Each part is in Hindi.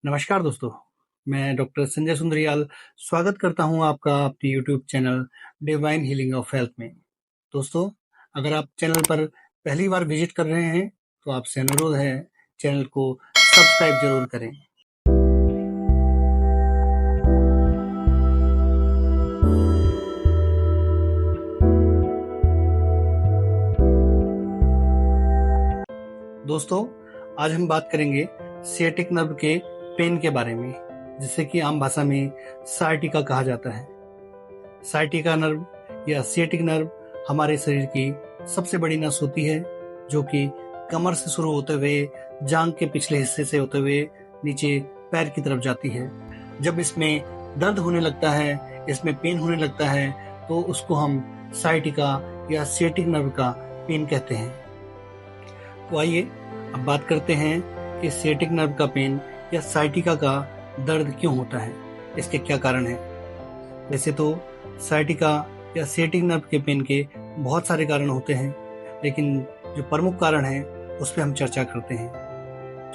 नमस्कार दोस्तों, मैं डॉक्टर संजय सुंदरियाल स्वागत करता हूं आपका अपने YouTube channel divine healing of health में। दोस्तों, अगर आप चैनल पर पहली बार विजिट कर रहे हैं तो आपसे अनुरोध है चैनल को सब्सक्राइब जरूर करें। दोस्तों, आज हम बात करेंगे सिएटिक नर्व के पेन के बारे में, जिसे कि आम भाषा में साइटिका कहा जाता है। साइटिका नर्व या सिएटिक नर्व हमारे शरीर की सबसे बड़ी नस होती है, जो कि कमर से शुरू होते हुए जांघ के पिछले हिस्से से होते हुए नीचे पैर की तरफ जाती है। जब इसमें दर्द होने लगता है, इसमें पेन होने लगता है, तो उसको हम साइटिका या सिएटिक नर्व का पेन कहते हैं। तो आइए अब बात करते हैं कि सिएटिक नर्व का पेन या साइटिका का दर्द क्यों होता है, इसके क्या कारण हैं। वैसे तो साइटिका या सिएटिक नर्व के पेन के बहुत सारे कारण होते हैं, लेकिन जो प्रमुख कारण है उस पर हम चर्चा करते हैं।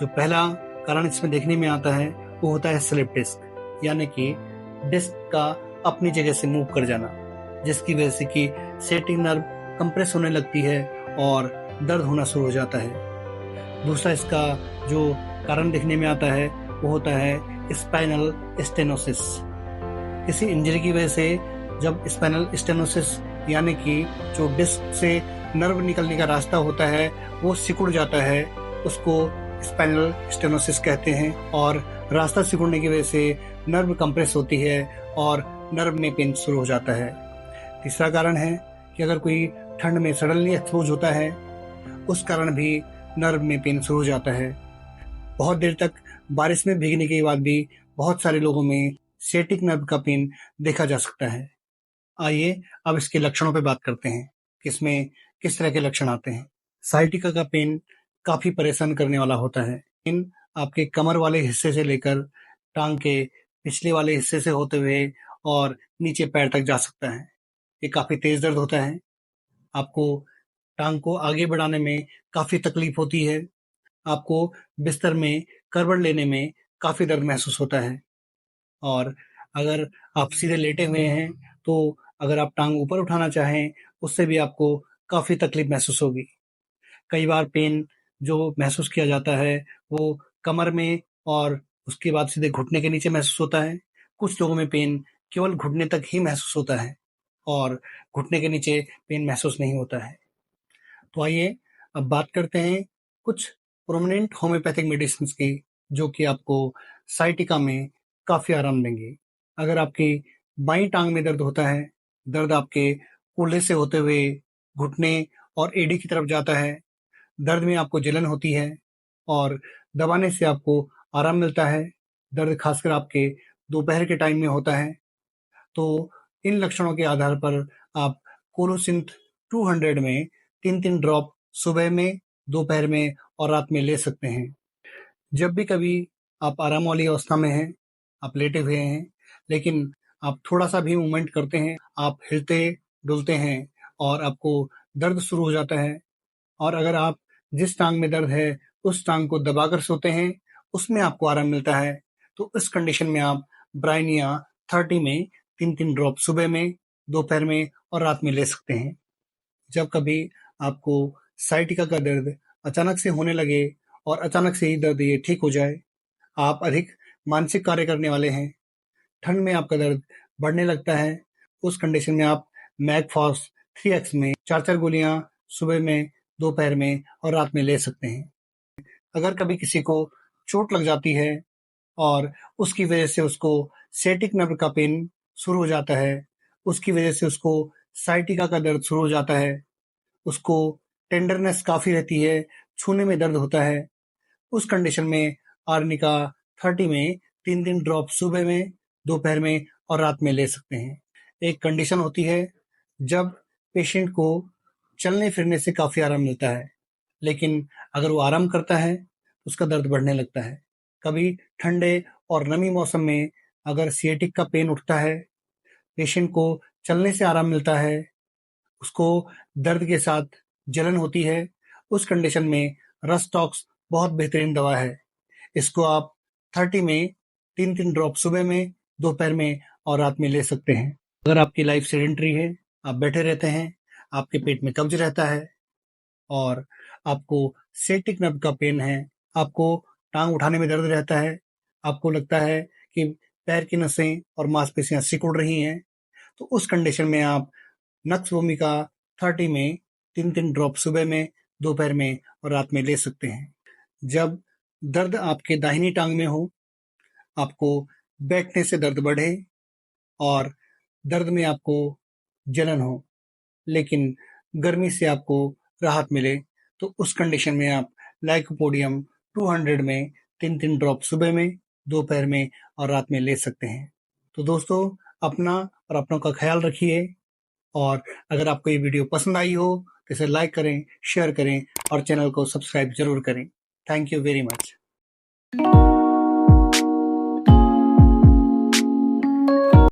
जो पहला कारण इसमें देखने में आता है वो होता है स्लिप डिस्क, यानी कि डिस्क का अपनी जगह से मूव कर जाना, जिसकी वजह से कि सिएटिक नर्व कंप्रेस होने लगती है और दर्द होना शुरू हो जाता है। दूसरा इसका जो कारण देखने में आता है वो होता है स्पाइनल स्टेनोसिस। किसी इंजरी की वजह से जब स्पाइनल स्टेनोसिस यानी कि जो डिस्क से नर्व निकलने का रास्ता होता है वो सिकुड़ जाता है, उसको स्पाइनल स्टेनोसिस कहते हैं। और रास्ता सिकुड़ने की वजह से नर्व कंप्रेस होती है और नर्व में पेन शुरू हो जाता है। तीसरा कारण है कि अगर कोई ठंड में सडनली एक्सपोज होता है, उस कारण भी नर्व में पेन शुरू हो जाता है। बहुत देर तक बारिश में भीगने के बाद भी बहुत सारे लोगों में सिएटिक नर्व का पेन देखा जा सकता है। आइए अब इसके लक्षणों पे बात करते हैं कि इसमें किस तरह के लक्षण आते हैं। साइटिका का पेन काफी परेशान करने वाला होता है। इन आपके कमर वाले हिस्से से लेकर टांग के पिछले वाले हिस्से से होते हुए और नीचे पैर तक जा सकता है। ये काफी तेज दर्द होता है। आपको टांग को आगे बढ़ाने में काफी तकलीफ होती है। आपको बिस्तर में करवट लेने में काफी दर्द महसूस होता है। और अगर आप सीधे लेटे हुए हैं तो अगर आप टांग ऊपर उठाना चाहें, उससे भी आपको काफी तकलीफ महसूस होगी। कई बार पेन जो महसूस किया जाता है वो कमर में और उसके बाद सीधे घुटने के नीचे महसूस होता है। कुछ लोगों में पेन केवल घुटने तक ही महसूस होता है और घुटने के नीचे पेन महसूस नहीं होता है। तो आइए अब बात करते हैं कुछ प्रोमिनेंट होम्योपैथिक मेडिसिन की, जो कि आपको साइटिका में काफी आराम देंगे। अगर आपकी बाईं टांग में दर्द होता है, दर्द आपके कूल्हे से होते हुए घुटने और एड़ी की तरफ जाता है, दर्द में आपको जलन होती है और दबाने से आपको आराम मिलता है, दर्द खासकर आपके दोपहर के टाइम में होता है, तो इन लक्षणों के आधार पर आप कोलोसिंथ 200 में 3-3 ड्रॉप सुबह में, दोपहर में और रात में ले सकते हैं। जब भी कभी आप आराम वाली अवस्था में हैं, आप लेटे हुए हैं, लेकिन आप थोड़ा-सा भी मूवमेंट करते हैं, आप हिलते-डुलते हैं और आपको दर्द शुरू हो जाता है, और अगर आप जिस टाँग में दर्द है, उस टाँग को दबाकर सोते हैं, उसमें आपको आराम मिलता है, तो इस कंडीशन में आप ब्राइनिया 30 में 3-3 ड्रॉप सुबह में, दोपहर में और रात में ले सकते हैं। जब कभी आपको साइटिका का दर्द अचानक से होने लगे और अचानक से ही दर्द ये ठीक हो जाए, आप अधिक मानसिक कार्य करने वाले हैं, ठंड में आपका दर्द बढ़ने लगता है, उस कंडीशन में आप मैगफॉस 3x में 4-4 गोलियां सुबह में, दोपहर में और रात में ले सकते हैं। अगर कभी किसी को चोट लग जाती है और उसकी वजह से उसको सिएटिक नर्व का पेन शुरू हो जाता है, उसकी वजह से उसको साइटिका का दर्द शुरू हो जाता है, उसको टेंडरनेस काफ़ी रहती है, छूने में दर्द होता है, उस कंडीशन में आर्निका 30 में 3-3 ड्रॉप सुबह में, दोपहर में और रात में ले सकते हैं। एक कंडीशन होती है जब पेशेंट को चलने-फिरने से काफ़ी आराम मिलता है, लेकिन अगर वो आराम करता है, तो उसका दर्द बढ़ने लगता है। कभी ठंडे और नमी मौसम में अगर सिएटिक का पेन उठता है, पेशेंट को चलने से आराम मिलता है, उसको दर्द के साथ जलन होती है, उस कंडीशन में रस्टॉक्स बहुत बेहतरीन दवा है। इसको आप 30 में 3-3 ड्रॉप सुबह में, दोपहर में और रात में ले सकते हैं। अगर आपकी लाइफ सेडेंटरी है, आप बैठे रहते हैं, आपके पेट में कब्ज रहता है और आपको सियाटिक नर्व का पेन है, आपको टांग उठाने में दर्द रहता है, आपको लगता है कि पैर की नसें और मांसपेशियां सिकुड़ रही हैं, तो उस कंडीशन में आप नक्स भूमिका 30 में 3-3 ड्रॉप सुबह में, दोपहर में और रात में ले सकते हैं। जब दर्द आपके दाहिनी टांग में हो, आपको बैठने से दर्द बढ़े और दर्द में आपको जलन हो, लेकिन गर्मी से आपको राहत मिले, तो उस कंडीशन में आप लाइकोपोडियम 200 में 3-3 ड्रॉप सुबह में, दोपहर में और रात में ले सकते हैं। तो दोस्तों, अपना और अपनों का ख्याल रखिए और अगर आपको ये वीडियो पसंद आई हो तो इसे लाइक करें, शेयर करें और चैनल को सब्सक्राइब जरूर करें। Thank you very much.